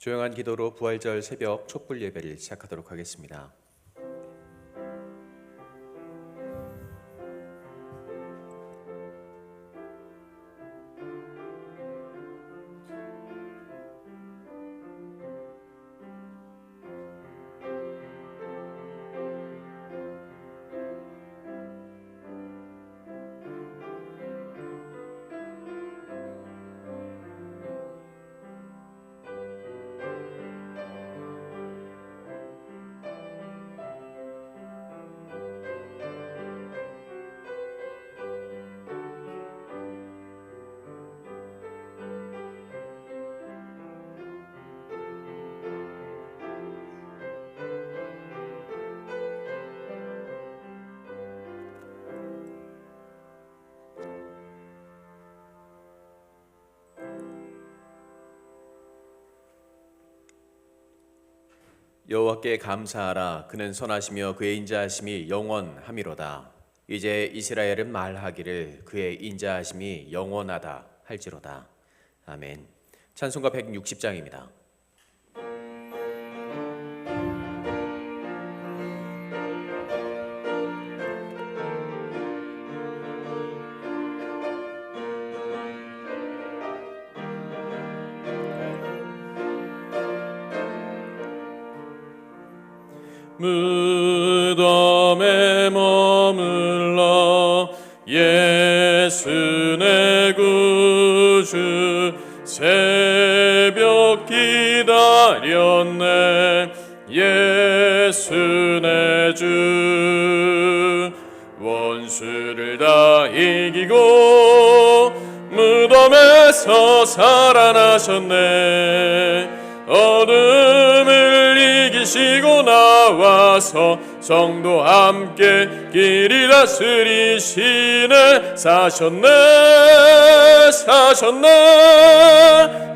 조용한 기도로 부활절 새벽 촛불 예배를 시작하도록 하겠습니다. 여호와께 감사하라. 그는 선하시며 그의 인자하심이 영원함이로다. 이제 이스라엘은 말하기를 그의 인자하심이 영원하다 할지로다. 아멘. 찬송가 160장입니다. 무덤에 머물러 예수 내 구주 새벽 기다렸네. 예수 내 주 원수를 다 이기고 무덤에서 살아나셨네. 어둠을 이기시고 나와서 성도 함께 길이 다스리시네. 사셨네 사셨네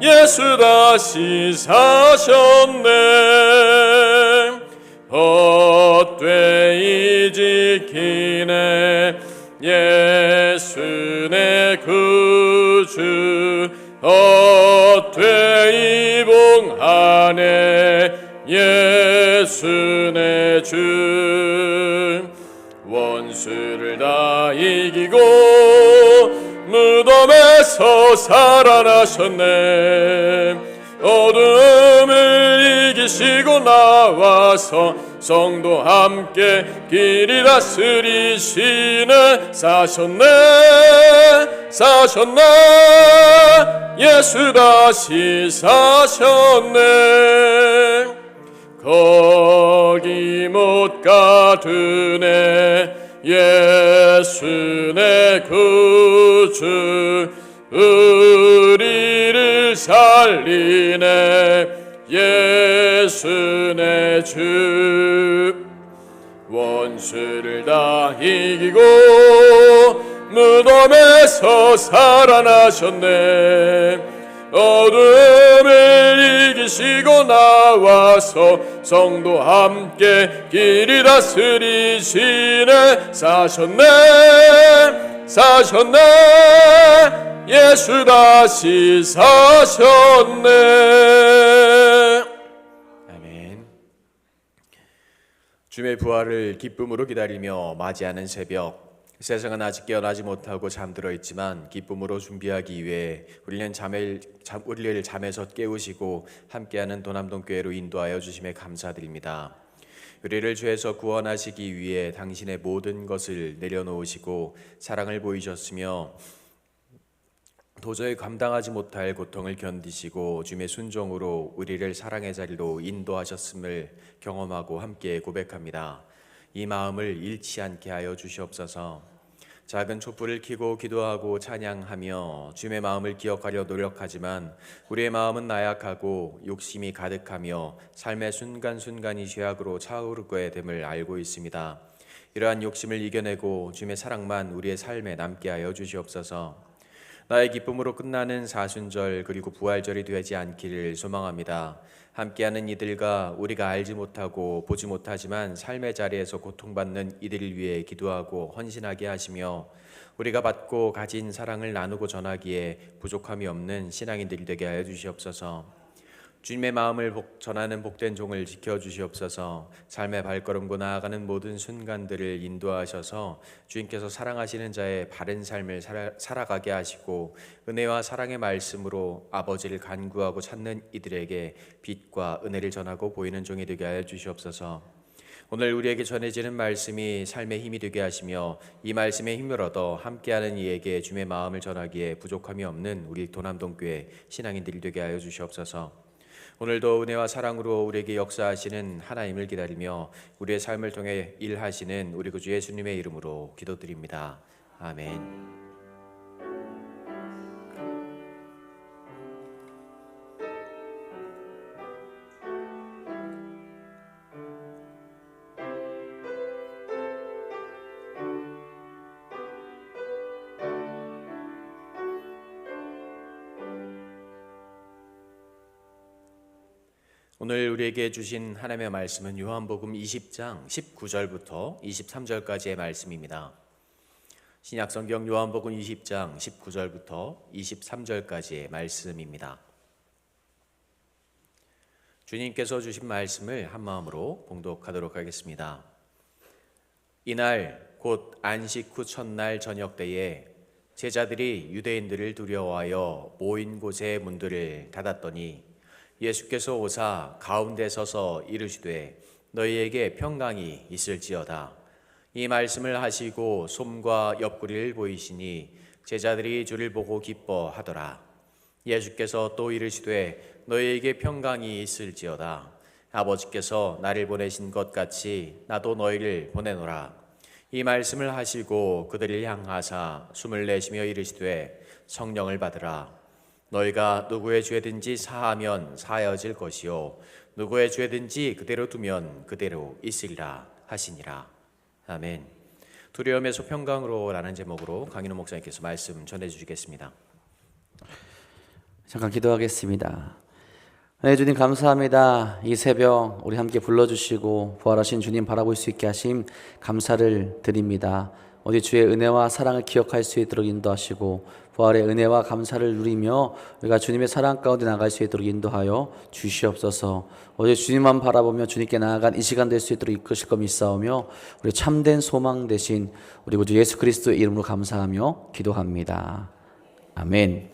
예수 다시 사셨네. 헛되이 지키네 예수 내 구주 헛되이 봉하네 예수 내 주 원수를 다 이기고 무덤에서 살아나셨네. 어둠을 이기시고 나와서 성도 함께 길이 다스리시네. 사셨네 사셨네 예수 다시 사셨네. 거기 못 가두네 예수 내 구주 우리를 살리네 예수 내 주 원수를 다 이기고 무덤에서 살아나셨네. 어둠을 이기시고 나와서 성도 함께 길이 다스리시네. 사셨네 사셨네 예수 다시 사셨네. 아멘. 주의 부활을 기쁨으로 기다리며 맞이하는 새벽. 세상은 아직 깨어나지 못하고 잠들어 있지만 기쁨으로 준비하기 위해 우리를 잠에서 깨우시고 함께하는 도남동교회로 인도하여 주심에 감사드립니다. 우리를 죄에서 구원하시기 위해 당신의 모든 것을 내려놓으시고 사랑을 보이셨으며 도저히 감당하지 못할 고통을 견디시고 주의 순종으로 우리를 사랑의 자리로 인도하셨음을 경험하고 함께 고백합니다. 이 마음을 잃지 않게 하여 주시옵소서. 작은 촛불을 켜고 기도하고 찬양하며 주의 마음을 기억하려 노력하지만 우리의 마음은 나약하고 욕심이 가득하며 삶의 순간순간이 죄악으로 차오르게 됨을 알고 있습니다. 이러한 욕심을 이겨내고 주의 사랑만 우리의 삶에 남게 하여 주시옵소서. 나의 기쁨으로 끝나는 사순절 그리고 부활절이 되지 않기를 소망합니다. 함께하는 이들과 우리가 알지 못하고 보지 못하지만 삶의 자리에서 고통받는 이들을 위해 기도하고 헌신하게 하시며 우리가 받고 가진 사랑을 나누고 전하기에 부족함이 없는 신앙인들이 되게 하여 주시옵소서. 주님의 마음을 전하는 복된 종을 지켜주시옵소서. 삶의 발걸음고 나아가는 모든 순간들을 인도하셔서 주님께서 사랑하시는 자의 바른 삶을 살아가게 하시고 은혜와 사랑의 말씀으로 아버지를 간구하고 찾는 이들에게 빛과 은혜를 전하고 보이는 종이 되게 하여 주시옵소서. 오늘 우리에게 전해지는 말씀이 삶의 힘이 되게 하시며 이 말씀의 힘을 얻어 함께하는 이에게 주님의 마음을 전하기에 부족함이 없는 우리 도남동교회 신앙인들이 되게 하여 주시옵소서. 오늘도 은혜와 사랑으로 우리에게 역사하시는 하나님을 기다리며 우리의 삶을 통해 일하시는 우리 구주 예수님의 이름으로 기도드립니다. 아멘. 오늘 우리에게 주신 하나님의 말씀은 요한복음 20장 19절부터 23절까지의 말씀입니다. 신약성경 요한복음 20장 19절부터 23절까지의 말씀입니다. 주님께서 주신 말씀을 한마음으로 봉독하도록 하겠습니다. 이날 곧 안식 후 첫날 저녁 때에 제자들이 유대인들을 두려워하여 모인 곳의 문들을 닫았더니 예수께서 오사 가운데 서서 이르시되 너희에게 평강이 있을지어다. 이 말씀을 하시고 솜과 옆구리를 보이시니 제자들이 주를 보고 기뻐하더라. 예수께서 또 이르시되 너희에게 평강이 있을지어다. 아버지께서 나를 보내신 것 같이 나도 너희를 보내노라. 이 말씀을 하시고 그들을 향하사 숨을 내쉬며 이르시되 성령을 받으라. 너희가 누구의 죄든지 사하면 사하여질 것이요 누구의 죄든지 그대로 두면 그대로 있으리라 하시니라. 아멘. 두려움에서 평강으로 라는 제목으로 강인호 목사님께서 말씀 전해주시겠습니다. 잠깐 기도하겠습니다. 네, 주님 감사합니다. 이 새벽 우리 함께 불러주시고 부활하신 주님 바라볼 수 있게 하심 감사를 드립니다. 어디 주의 은혜와 사랑을 기억할 수 있도록 인도하시고 부활의 은혜와 감사를 누리며 우리가 주님의 사랑 가운데 나갈 수 있도록 인도하여 주시옵소서. 어제 주님만 바라보며 주님께 나아간 이 시간 될 수 있도록 이끄실 것 믿사오며 우리 참된 소망 되신 우리 구주 예수 그리스도의 이름으로 감사하며 기도합니다. 아멘.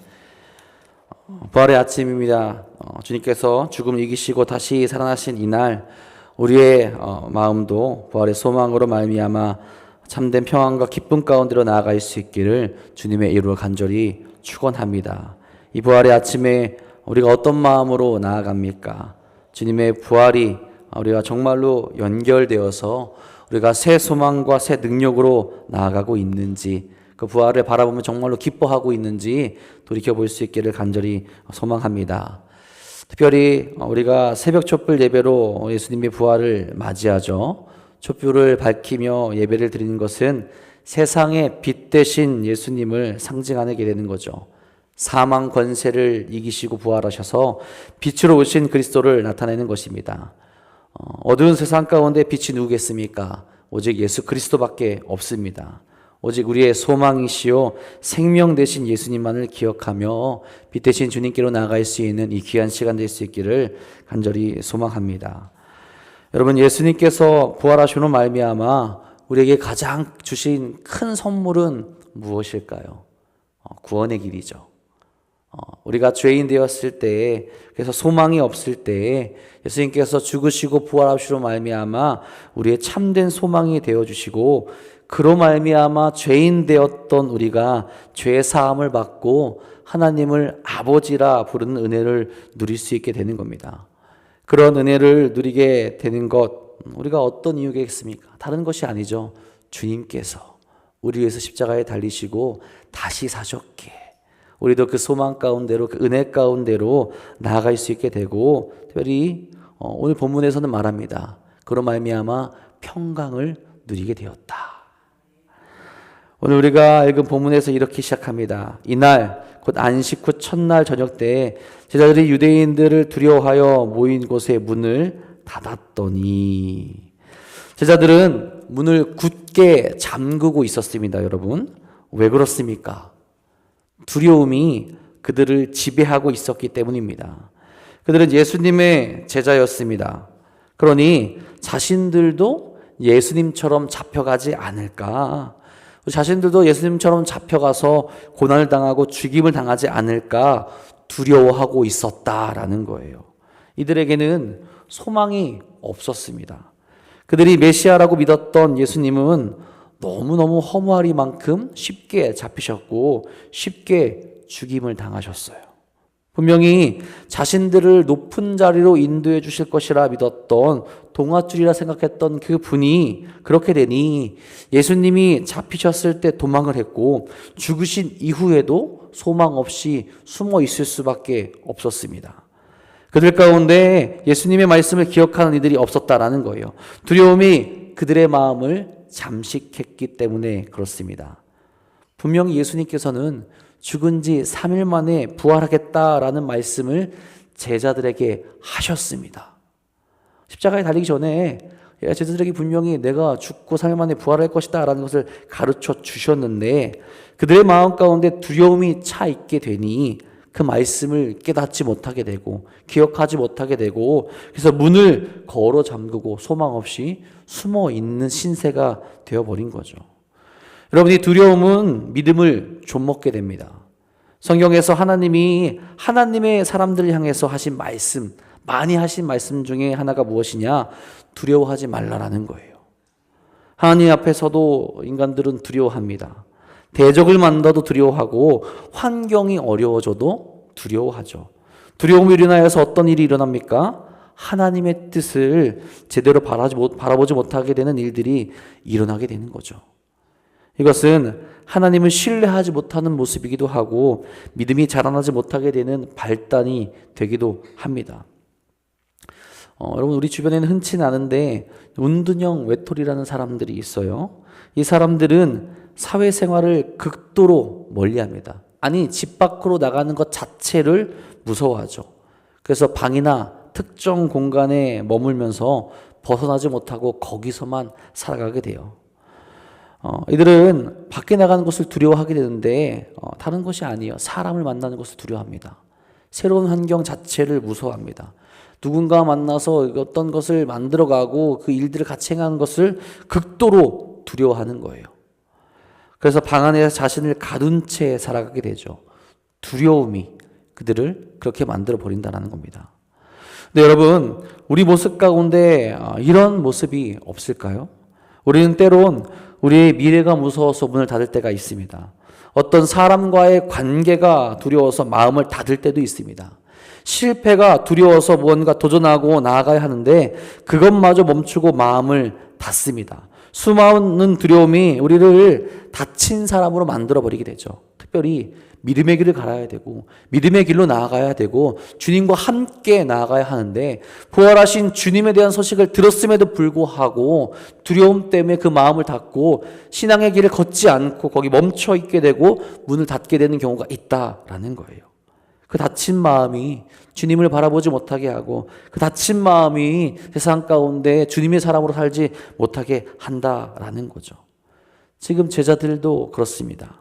부활의 아침입니다. 주님께서 죽음을 이기시고 다시 살아나신 이날 우리의 마음도 부활의 소망으로 말미암아 참된 평안과 기쁨 가운데로 나아갈 수 있기를 주님의 이름으로 간절히 축원합니다. 이 부활의 아침에 우리가 어떤 마음으로 나아갑니까? 주님의 부활이 우리가 정말로 연결되어서 우리가 새 소망과 새 능력으로 나아가고 있는지, 그 부활을 바라보면 정말로 기뻐하고 있는지 돌이켜볼 수 있기를 간절히 소망합니다. 특별히 우리가 새벽 촛불 예배로 예수님의 부활을 맞이하죠. 촛불을 밝히며 예배를 드리는 것은 세상의 빛 되신 예수님을 상징하게 되는 거죠. 사망 권세를 이기시고 부활하셔서 빛으로 오신 그리스도를 나타내는 것입니다. 어두운 세상 가운데 빛이 누구겠습니까? 오직 예수 그리스도밖에 없습니다. 오직 우리의 소망이시요 생명 되신 예수님만을 기억하며 빛 되신 주님께로 나아갈 수 있는 이 귀한 시간 될 수 있기를 간절히 소망합니다. 여러분, 예수님께서 부활하시는 말미암아 우리에게 가장 주신 큰 선물은 무엇일까요? 구원의 길이죠. 우리가 죄인 되었을 때에, 그래서 소망이 없을 때에 예수님께서 죽으시고 부활하시로 말미암아 우리의 참된 소망이 되어주시고, 그로 말미암아 죄인 되었던 우리가 죄 사함을 받고 하나님을 아버지라 부르는 은혜를 누릴 수 있게 되는 겁니다. 그런 은혜를 누리게 되는 것, 우리가 어떤 이유겠습니까? 다른 것이 아니죠. 주님께서 우리 위해서 십자가에 달리시고 다시 사셨기에 우리도 그 소망 가운데로, 그 은혜 가운데로 나아갈 수 있게 되고, 특별히 오늘 본문에서는 말합니다. 그로 말미암아 평강을 누리게 되었다. 오늘 우리가 읽은 본문에서 이렇게 시작합니다. 이날 곧 안식 후 첫날 저녁 때에 제자들이 유대인들을 두려워하여 모인 곳의 문을 닫았더니, 제자들은 문을 굳게 잠그고 있었습니다. 여러분, 왜 그렇습니까? 두려움이 그들을 지배하고 있었기 때문입니다. 그들은 예수님의 제자였습니다. 그러니 자신들도 예수님처럼 잡혀가지 않을까? 자신들도 예수님처럼 잡혀가서 고난을 당하고 죽임을 당하지 않을까 두려워하고 있었다라는 거예요. 이들에게는 소망이 없었습니다. 그들이 메시아라고 믿었던 예수님은 너무너무 허무하리만큼 쉽게 잡히셨고 쉽게 죽임을 당하셨어요. 분명히 자신들을 높은 자리로 인도해 주실 것이라 믿었던 동아줄이라 생각했던 그 분이 그렇게 되니 예수님이 잡히셨을 때 도망을 했고 죽으신 이후에도 소망 없이 숨어 있을 수밖에 없었습니다. 그들 가운데 예수님의 말씀을 기억하는 이들이 없었다라는 거예요. 두려움이 그들의 마음을 잠식했기 때문에 그렇습니다. 분명히 예수님께서는 죽은 지 3일 만에 부활하겠다라는 말씀을 제자들에게 하셨습니다. 십자가에 달리기 전에 제자들에게 분명히 내가 죽고 3일 만에 부활할 것이다 라는 것을 가르쳐 주셨는데 그들의 마음 가운데 두려움이 차 있게 되니 그 말씀을 깨닫지 못하게 되고 기억하지 못하게 되고 그래서 문을 걸어 잠그고 소망 없이 숨어 있는 신세가 되어버린 거죠. 여러분, 이 두려움은 믿음을 좀먹게 됩니다. 성경에서 하나님이 하나님의 사람들을 향해서 하신 말씀, 많이 하신 말씀 중에 하나가 무엇이냐? 두려워하지 말라라는 거예요. 하나님 앞에서도 인간들은 두려워합니다. 대적을 만나도 두려워하고 환경이 어려워져도 두려워하죠. 두려움을 인하여서 어떤 일이 일어납니까? 하나님의 뜻을 제대로 바라보지 못하게 되는 일들이 일어나게 되는 거죠. 이것은 하나님을 신뢰하지 못하는 모습이기도 하고 믿음이 자라나지 못하게 되는 발단이 되기도 합니다. 여러분, 우리 주변에는 흔치 않은데 운둔형 외톨이라는 사람들이 있어요. 이 사람들은 사회생활을 극도로 멀리합니다. 아니, 집 밖으로 나가는 것 자체를 무서워하죠. 그래서 방이나 특정 공간에 머물면서 벗어나지 못하고 거기서만 살아가게 돼요. 이들은 밖에 나가는 것을 두려워하게 되는데 다른 것이 아니에요. 사람을 만나는 것을 두려워합니다. 새로운 환경 자체를 무서워합니다. 누군가 만나서 어떤 것을 만들어가고 그 일들을 같이 행하는 것을 극도로 두려워하는 거예요. 그래서 방 안에 자신을 가둔 채 살아가게 되죠. 두려움이 그들을 그렇게 만들어 버린다는 겁니다. 근데 여러분, 우리 모습 가운데 이런 모습이 없을까요? 우리는 때론 우리의 미래가 무서워서 문을 닫을 때가 있습니다. 어떤 사람과의 관계가 두려워서 마음을 닫을 때도 있습니다. 실패가 두려워서 무언가 도전하고 나아가야 하는데 그것마저 멈추고 마음을 닫습니다. 수많은 두려움이 우리를 다친 사람으로 만들어버리게 되죠. 특별히 믿음의 길을 갈아야 되고 믿음의 길로 나아가야 되고 주님과 함께 나아가야 하는데 부활하신 주님에 대한 소식을 들었음에도 불구하고 두려움 때문에 그 마음을 닫고 신앙의 길을 걷지 않고 거기 멈춰 있게 되고 문을 닫게 되는 경우가 있다라는 거예요. 그 다친 마음이 주님을 바라보지 못하게 하고 그 다친 마음이 세상 가운데 주님의 사람으로 살지 못하게 한다라는 거죠. 지금 제자들도 그렇습니다.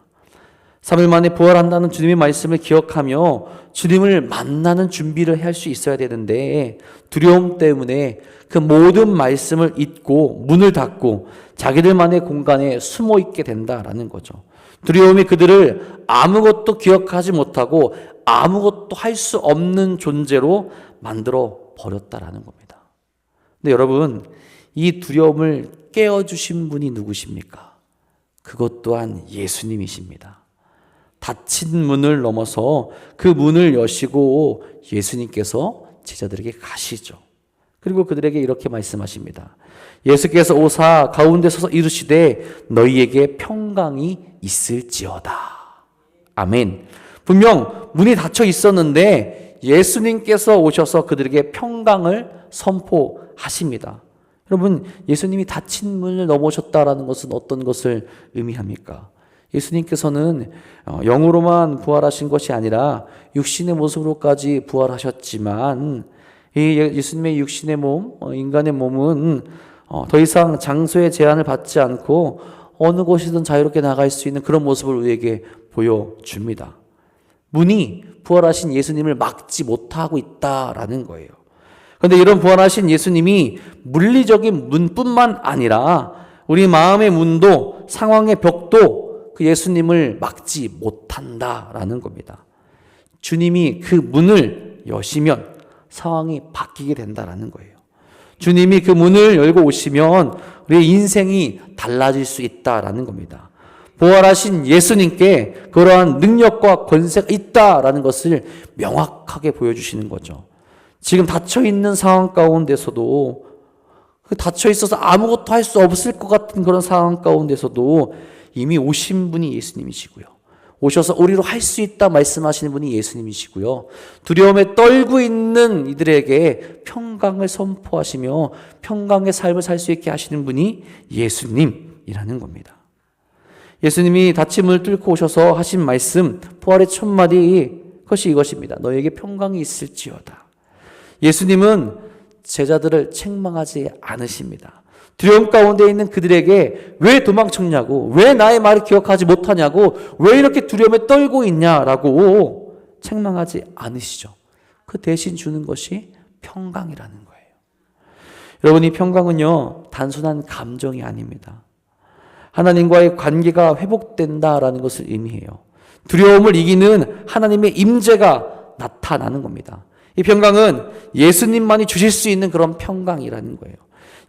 3일 만에 부활한다는 주님의 말씀을 기억하며 주님을 만나는 준비를 할 수 있어야 되는데 두려움 때문에 그 모든 말씀을 잊고 문을 닫고 자기들만의 공간에 숨어 있게 된다라는 거죠. 두려움이 그들을 아무것도 기억하지 못하고 아무것도 할 수 없는 존재로 만들어 버렸다라는 겁니다. 근데 여러분, 이 두려움을 깨워주신 분이 누구십니까? 그것 또한 예수님이십니다. 닫힌 문을 넘어서 그 문을 여시고 예수님께서 제자들에게 가시죠. 그리고 그들에게 이렇게 말씀하십니다. 예수께서 오사 가운데 서서 이르시되 너희에게 평강이 있을지어다. 아멘. 분명 문이 닫혀 있었는데 예수님께서 오셔서 그들에게 평강을 선포하십니다. 여러분, 예수님이 닫힌 문을 넘어오셨다라는 것은 어떤 것을 의미합니까? 예수님께서는 영으로만 부활하신 것이 아니라 육신의 모습으로까지 부활하셨지만 이 예수님의 육신의 몸, 인간의 몸은 더 이상 장소의 제한을 받지 않고 어느 곳이든 자유롭게 나갈 수 있는 그런 모습을 우리에게 보여줍니다. 문이 부활하신 예수님을 막지 못하고 있다라는 거예요. 그런데 이런 부활하신 예수님이 물리적인 문뿐만 아니라 우리 마음의 문도 상황의 벽도 그 예수님을 막지 못한다라는 겁니다. 주님이 그 문을 여시면 상황이 바뀌게 된다라는 거예요. 주님이 그 문을 열고 오시면 우리의 인생이 달라질 수 있다라는 겁니다. 부활하신 예수님께 그러한 능력과 권세가 있다라는 것을 명확하게 보여주시는 거죠. 지금 닫혀있는 상황 가운데서도 닫혀있어서 아무것도 할 수 없을 것 같은 그런 상황 가운데서도 이미 오신 분이 예수님이시고요. 오셔서 우리로 할 수 있다 말씀하시는 분이 예수님이시고요. 두려움에 떨고 있는 이들에게 평강을 선포하시며 평강의 삶을 살 수 있게 하시는 분이 예수님이라는 겁니다. 예수님이 닫힌 문을 뚫고 오셔서 하신 말씀, 부활의 첫 마디, 그것이 이것입니다. 너에게 평강이 있을지어다. 예수님은 제자들을 책망하지 않으십니다. 두려움 가운데 있는 그들에게 왜 도망쳤냐고, 왜 나의 말을 기억하지 못하냐고, 왜 이렇게 두려움에 떨고 있냐라고 책망하지 않으시죠. 그 대신 주는 것이 평강이라는 거예요. 여러분, 이 평강은요, 단순한 감정이 아닙니다. 하나님과의 관계가 회복된다라는 것을 의미해요. 두려움을 이기는 하나님의 임재가 나타나는 겁니다. 이 평강은 예수님만이 주실 수 있는 그런 평강이라는 거예요.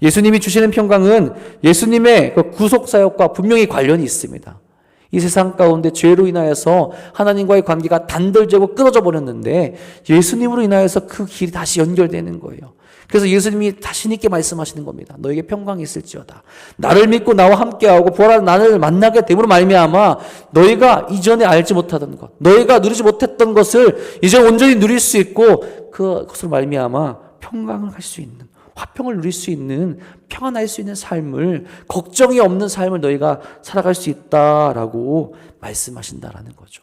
예수님이 주시는 평강은 예수님의 그 구속사역과 분명히 관련이 있습니다. 이 세상 가운데 죄로 인하여서 하나님과의 관계가 단절되고 끊어져 버렸는데 예수님으로 인하여서 그 길이 다시 연결되는 거예요. 그래서 예수님이 자신 있게 말씀하시는 겁니다. 너에게 평강이 있을지어다. 나를 믿고 나와 함께하고 부활한 나를 만나게 됨으로 말미암아 너희가 이전에 알지 못하던 것, 너희가 누리지 못했던 것을 이제 온전히 누릴 수 있고 그것으로 말미암아 평강을 할 수 있는, 화평을 누릴 수 있는, 평안할 수 있는 삶을, 걱정이 없는 삶을 너희가 살아갈 수 있다라고 말씀하신다라는 거죠.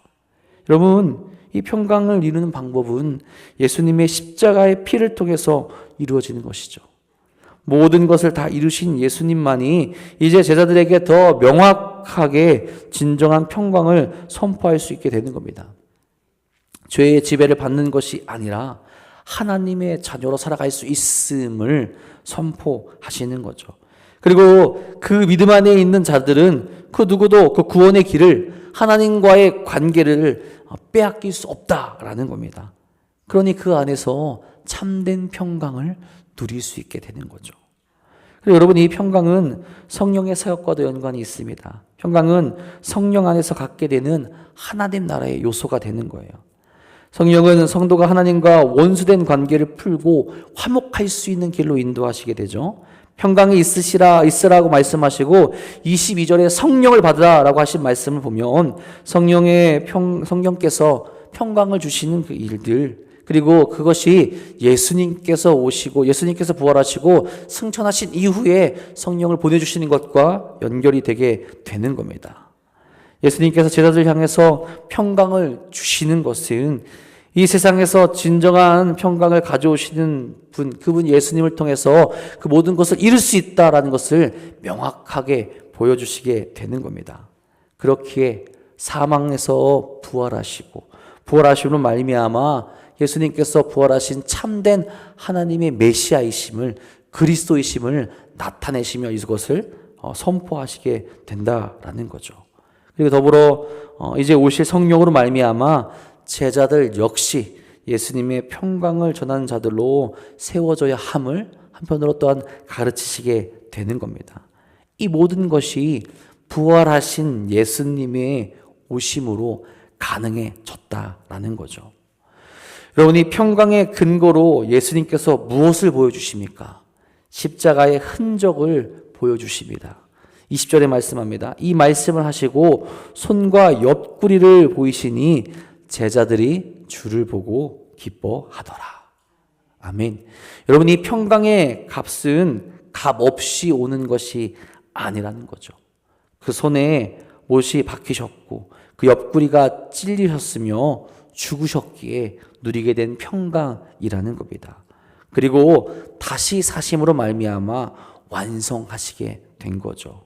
여러분, 이 평강을 이루는 방법은 예수님의 십자가의 피를 통해서 이루어지는 것이죠. 모든 것을 다 이루신 예수님만이 이제 제자들에게 더 명확하게 진정한 평강을 선포할 수 있게 되는 겁니다. 죄의 지배를 받는 것이 아니라 하나님의 자녀로 살아갈 수 있음을 선포하시는 거죠. 그리고 그 믿음 안에 있는 자들은 그 누구도 그 구원의 길을, 하나님과의 관계를 빼앗길 수 없다라는 겁니다. 그러니 그 안에서 참된 평강을 누릴 수 있게 되는 거죠. 그리고 여러분, 이 평강은 성령의 사역과도 연관이 있습니다. 평강은 성령 안에서 갖게 되는 하나님 나라의 요소가 되는 거예요. 성령은 성도가 하나님과 원수된 관계를 풀고 화목할 수 있는 길로 인도하시게 되죠. 평강이 있으라고 말씀하시고 22절에 성령을 받으라라고 하신 말씀을 보면 성령께서 평강을 주시는 그 일들, 그리고 그것이 예수님께서 오시고 예수님께서 부활하시고 승천하신 이후에 성령을 보내주시는 것과 연결이 되게 되는 겁니다. 예수님께서 제자들 향해서 평강을 주시는 것은 이 세상에서 진정한 평강을 가져오시는 분, 그분 예수님을 통해서 그 모든 것을 이룰 수 있다라는 것을 명확하게 보여주시게 되는 겁니다. 그렇기에 사망에서 부활하시고 부활하심으로 말미암아 예수님께서 부활하신 참된 하나님의 메시아이심을, 그리스도이심을 나타내시며 이것을 선포하시게 된다라는 거죠. 그리고 더불어 이제 오실 성령으로 말미암아 제자들 역시 예수님의 평강을 전하는 자들로 세워져야 함을 한편으로 또한 가르치시게 되는 겁니다. 이 모든 것이 부활하신 예수님의 오심으로 가능해졌다라는 거죠. 여러분, 이 평강의 근거로 예수님께서 무엇을 보여주십니까? 십자가의 흔적을 보여주십니다. 20절에 말씀합니다. 이 말씀을 하시고 손과 옆구리를 보이시니 제자들이 주를 보고 기뻐하더라. 아멘. 여러분, 이 평강의 값은 값 없이 오는 것이 아니라는 거죠. 그 손에 못이 박히셨고 그 옆구리가 찔리셨으며 죽으셨기에 누리게 된 평강이라는 겁니다. 그리고 다시 사심으로 말미암아 완성하시게 된 거죠.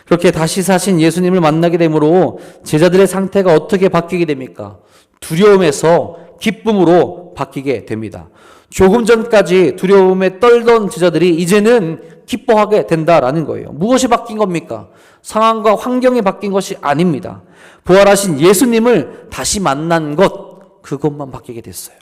그렇게 다시 사신 예수님을 만나게 되므로 제자들의 상태가 어떻게 바뀌게 됩니까? 두려움에서 기쁨으로 바뀌게 됩니다. 조금 전까지 두려움에 떨던 제자들이 이제는 기뻐하게 된다라는 거예요. 무엇이 바뀐 겁니까? 상황과 환경이 바뀐 것이 아닙니다. 부활하신 예수님을 다시 만난 것, 그것만 바뀌게 됐어요.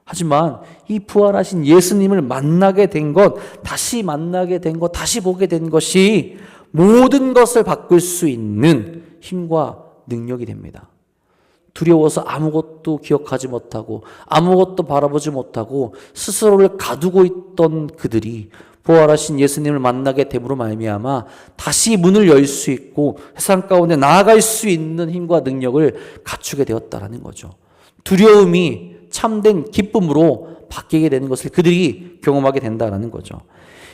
하지만 이 부활하신 예수님을 만나게 된 것, 다시 만나게 된 것, 다시 보게 된 것이 모든 것을 바꿀 수 있는 힘과 능력이 됩니다. 두려워서 아무것도 기억하지 못하고 아무것도 바라보지 못하고 스스로를 가두고 있던 그들이 부활하신 예수님을 만나게 됨으로 말미암아 다시 문을 열 수 있고 세상 가운데 나아갈 수 있는 힘과 능력을 갖추게 되었다라는 거죠. 두려움이 참된 기쁨으로 바뀌게 되는 것을 그들이 경험하게 된다라는 거죠.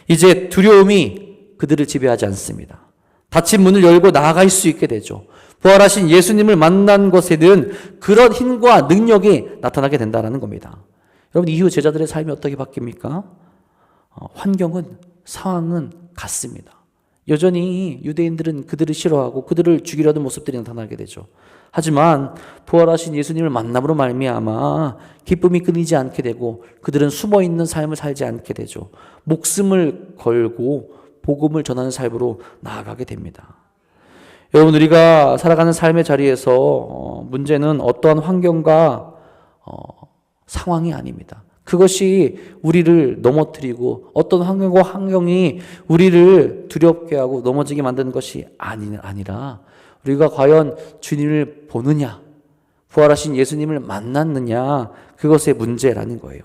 이제 두려움이 그들을 지배하지 않습니다. 닫힌 문을 열고 나아갈 수 있게 되죠. 부활하신 예수님을 만난 것에는 그런 힘과 능력이 나타나게 된다는 겁니다. 여러분, 이후 제자들의 삶이 어떻게 바뀝니까? 환경은, 상황은 같습니다. 여전히 유대인들은 그들을 싫어하고 그들을 죽이려는 모습들이 나타나게 되죠. 하지만 부활하신 예수님을 만남으로 말미암아 기쁨이 끊이지 않게 되고 그들은 숨어있는 삶을 살지 않게 되죠. 목숨을 걸고 복음을 전하는 삶으로 나아가게 됩니다. 여러분, 우리가 살아가는 삶의 자리에서 문제는 어떠한 환경과 상황이 아닙니다. 그것이 우리를 넘어뜨리고 어떤 환경과 환경이 우리를 두렵게 하고 넘어지게 만드는 것이 아니라 우리가 과연 주님을 보느냐, 부활하신 예수님을 만났느냐, 그것의 문제라는 거예요.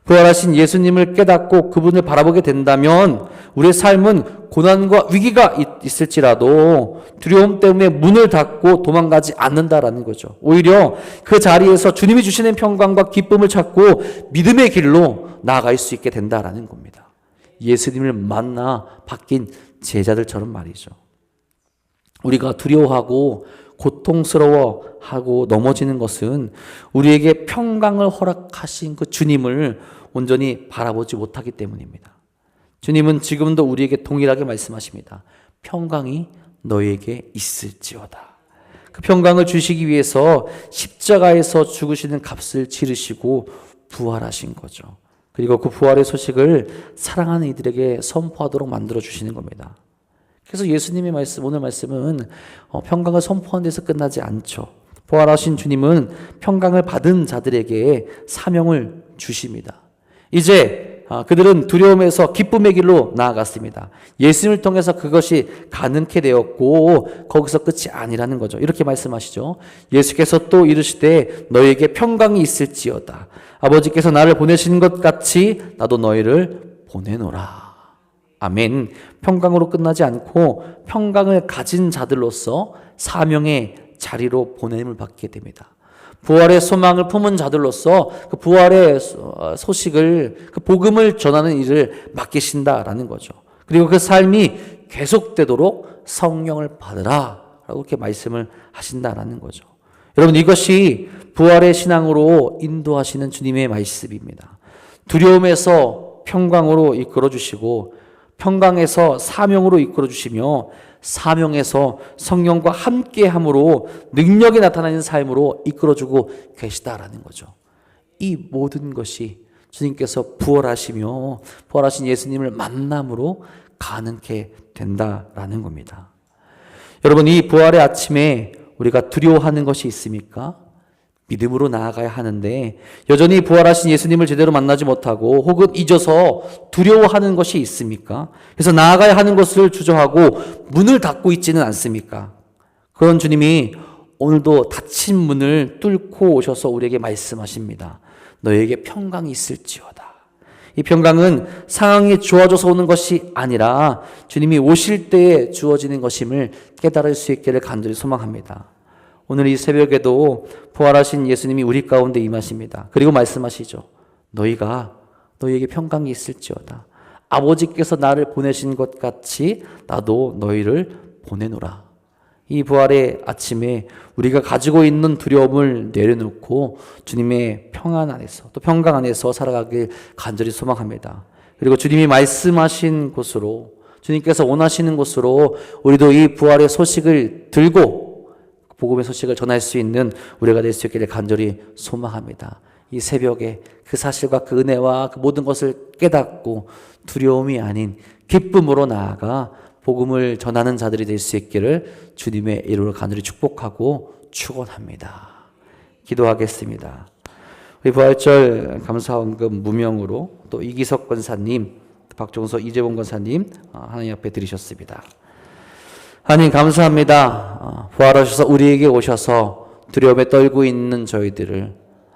부활하신 예수님을 깨닫고 그분을 바라보게 된다면 우리의 삶은 고난과 위기가 있을지라도 두려움 때문에 문을 닫고 도망가지 않는다라는 거죠. 오히려 그 자리에서 주님이 주시는 평강과 기쁨을 찾고 믿음의 길로 나아갈 수 있게 된다라는 겁니다. 예수님을 만나 바뀐 제자들처럼 말이죠. 우리가 두려워하고 고통스러워하고 넘어지는 것은 우리에게 평강을 허락하신 그 주님을 온전히 바라보지 못하기 때문입니다. 주님은 지금도 우리에게 동일하게 말씀하십니다. 평강이 너에게 있을지어다. 그 평강을 주시기 위해서 십자가에서 죽으시는 값을 치르시고 부활하신 거죠. 그리고 그 부활의 소식을 사랑하는 이들에게 선포하도록 만들어 주시는 겁니다. 그래서 예수님의 말씀, 오늘 말씀은 평강을 선포하는 데서 끝나지 않죠. 부활하신 주님은 평강을 받은 자들에게 사명을 주십니다. 이제 그들은 두려움에서 기쁨의 길로 나아갔습니다. 예수님을 통해서 그것이 가능케 되었고 거기서 끝이 아니라는 거죠. 이렇게 말씀하시죠. 예수께서 또 이르시되 너에게 평강이 있을지어다. 아버지께서 나를 보내신 것 같이 나도 너희를 보내노라. 아멘. 평강으로 끝나지 않고 평강을 가진 자들로서 사명의 자리로 보냄을 받게 됩니다. 부활의 소망을 품은 자들로서 그 부활의 소식을, 그 복음을 전하는 일을 맡기신다라는 거죠. 그리고 그 삶이 계속되도록 성령을 받으라 라고 이렇게 말씀을 하신다라는 거죠. 여러분, 이것이 부활의 신앙으로 인도하시는 주님의 말씀입니다. 두려움에서 평강으로 이끌어 주시고 평강에서 사명으로 이끌어 주시며 사명에서 성령과 함께함으로 능력이 나타나는 삶으로 이끌어주고 계시다라는 거죠. 이 모든 것이 주님께서 부활하시며 부활하신 예수님을 만남으로 가능케 된다라는 겁니다. 여러분, 이 부활의 아침에 우리가 두려워하는 것이 있습니까? 믿음으로 나아가야 하는데 여전히 부활하신 예수님을 제대로 만나지 못하고 혹은 잊어서 두려워하는 것이 있습니까? 그래서 나아가야 하는 것을 주저하고 문을 닫고 있지는 않습니까? 그런 주님이 오늘도 닫힌 문을 뚫고 오셔서 우리에게 말씀하십니다. 너에게 평강이 있을지어다. 이 평강은 상황이 좋아져서 오는 것이 아니라 주님이 오실 때에 주어지는 것임을 깨달을 수 있기를 간절히 소망합니다. 오늘 이 새벽에도 부활하신 예수님이 우리 가운데 임하십니다. 그리고 말씀하시죠. 너에게 평강이 있을지어다. 아버지께서 나를 보내신 것 같이 나도 너희를 보내노라. 이 부활의 아침에 우리가 가지고 있는 두려움을 내려놓고 주님의 평안 안에서 또 평강 안에서 살아가길 간절히 소망합니다. 그리고 주님이 말씀하신 곳으로 주님께서 원하시는 곳으로 우리도 이 부활의 소식을 들고 복음의 소식을 전할 수 있는 우리가 될 수 있기를 간절히 소망합니다. 이 새벽에 그 사실과 그 은혜와 그 모든 것을 깨닫고 두려움이 아닌 기쁨으로 나아가 복음을 전하는 자들이 될 수 있기를 주님의 이름으로 간절히 축복하고 축원합니다. 기도하겠습니다. 우리 부활절 감사원금 무명으로 또 이기석 권사님, 박종서 이재봉 권사님 하나님 앞에 드리셨습니다. 하나님 감사합니다. 부활하셔서 우리에게 오셔서 두려움에 떨고 있는 저희들을,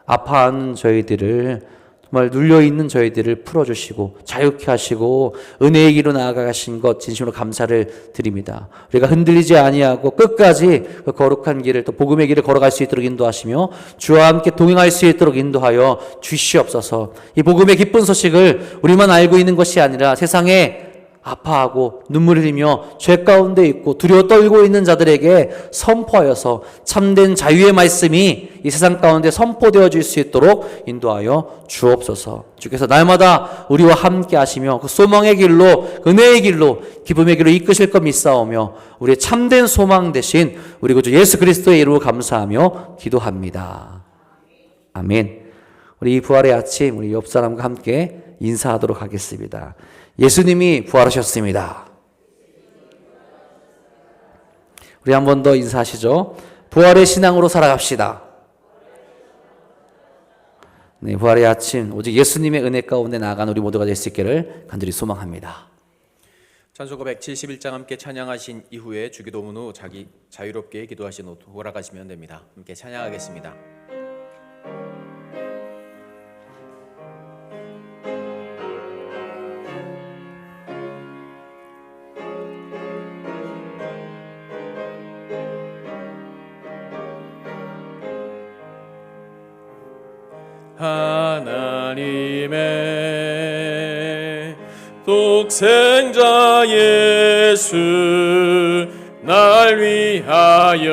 아파하는 저희들을, 정말 눌려있는 저희들을 풀어주시고 자유케 하시고 은혜의 길로 나아가신 것 진심으로 감사를 드립니다. 우리가 흔들리지 아니하고 끝까지 그 거룩한 길을, 또 복음의 길을 걸어갈 수 있도록 인도하시며 주와 함께 동행할 수 있도록 인도하여 주시옵소서. 이 복음의 기쁜 소식을 우리만 알고 있는 것이 아니라 세상에 아파하고 눈물 흘리며 죄 가운데 있고 두려워 떨고 있는 자들에게 선포하여서 참된 자유의 말씀이 이 세상 가운데 선포되어질 수 있도록 인도하여 주옵소서. 주께서 날마다 우리와 함께 하시며 그 소망의 길로, 은혜의 길로, 기쁨의 길로 이끄실 것 믿사오며 우리의 참된 소망 되신 우리 구주 예수 그리스도의 이름으로 감사하며 기도합니다. 아멘. 우리 이 부활의 아침 우리 옆 사람과 함께 인사하도록 하겠습니다. 예수님이 부활하셨습니다. 우리 한 번 더 인사하시죠. 부활의 신앙으로 살아갑시다. 네, 부활의 아침 오직 예수님의 은혜 가운데 나아간 우리 모두가 될 수 있기를 간절히 소망합니다. 찬송가 171장 함께 찬양하신 이후에 주기도문 후 자유롭게 기도하신 후 돌아가시면 됩니다. 함께 찬양하겠습니다. 하나님의 독생자 예수 날 위하여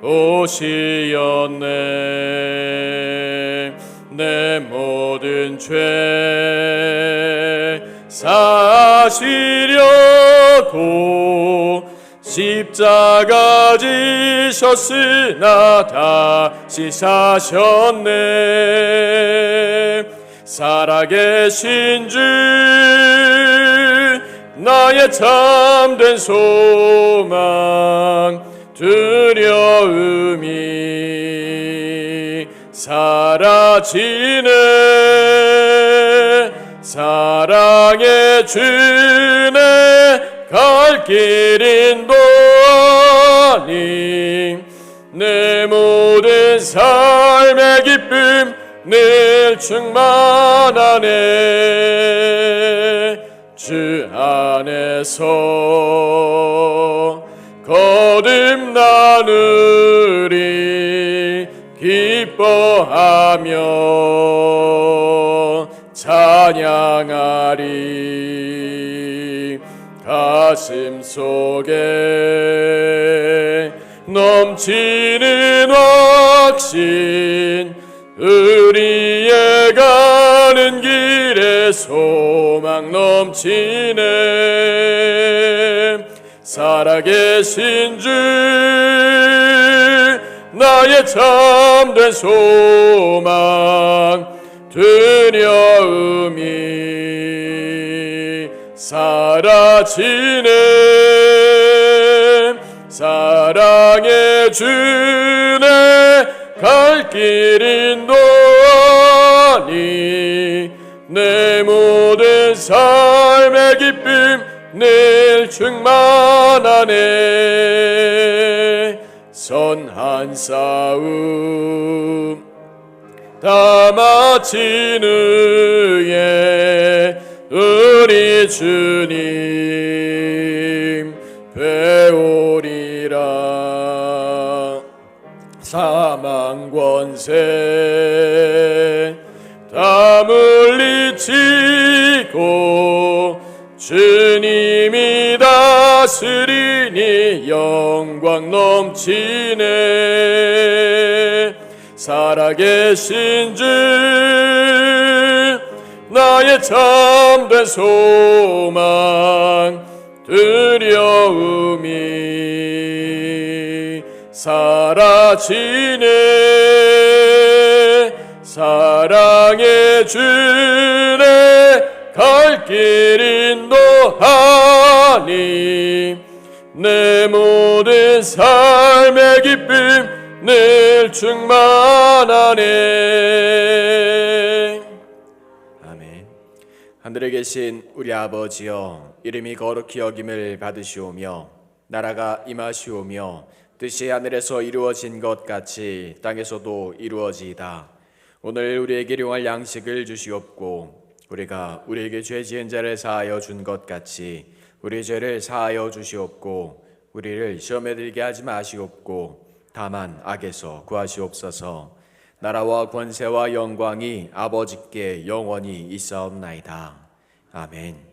오시었네. 내 모든 죄 사시려고 십자가 지셨으나 다시 사셨네. 살아계신 주 나의 참된 소망 두려움이 사라지네. 사랑의 주네 갈 길 인도하니 내 모든 삶의 기쁨 늘 충만하네. 주 안에서 거듭나누리 기뻐하며 찬양하리. 가슴 속에 넘치는 확신 우리의 가는 길에 소망 넘치네. 살아계신 주 나의 참된 소망 두려움이 사라지네. 사랑의 주네 갈 길 인도하니 내 모든 삶의 기쁨 늘 충만하네. 선한 싸움 다 마친 후에 우리 주님 배우리라. 사망 권세 다 물리치고 주님이 다스리니 영광 넘치네. 살아계신 주 나의 참된 소망 두려움이 사라지네. 사랑의 주내 갈 길 인도하니 내 모든 삶의 기쁨 늘 충만하네. 아멘. 하늘에 계신 우리 아버지여, 이름이 거룩히 여김을 받으시오며 나라가 임하시오며 뜻이 하늘에서 이루어진 것 같이 땅에서도 이루어지이다. 오늘 우리에게 일용할 양식을 주시옵고 우리가 우리에게 죄 지은 자를 사하여 준 것 같이 우리 죄를 사하여 주시옵고 우리를 시험에 들게 하지 마시옵고 다만 악에서 구하시옵소서. 나라와 권세와 영광이 아버지께 영원히 있사옵나이다. 아멘.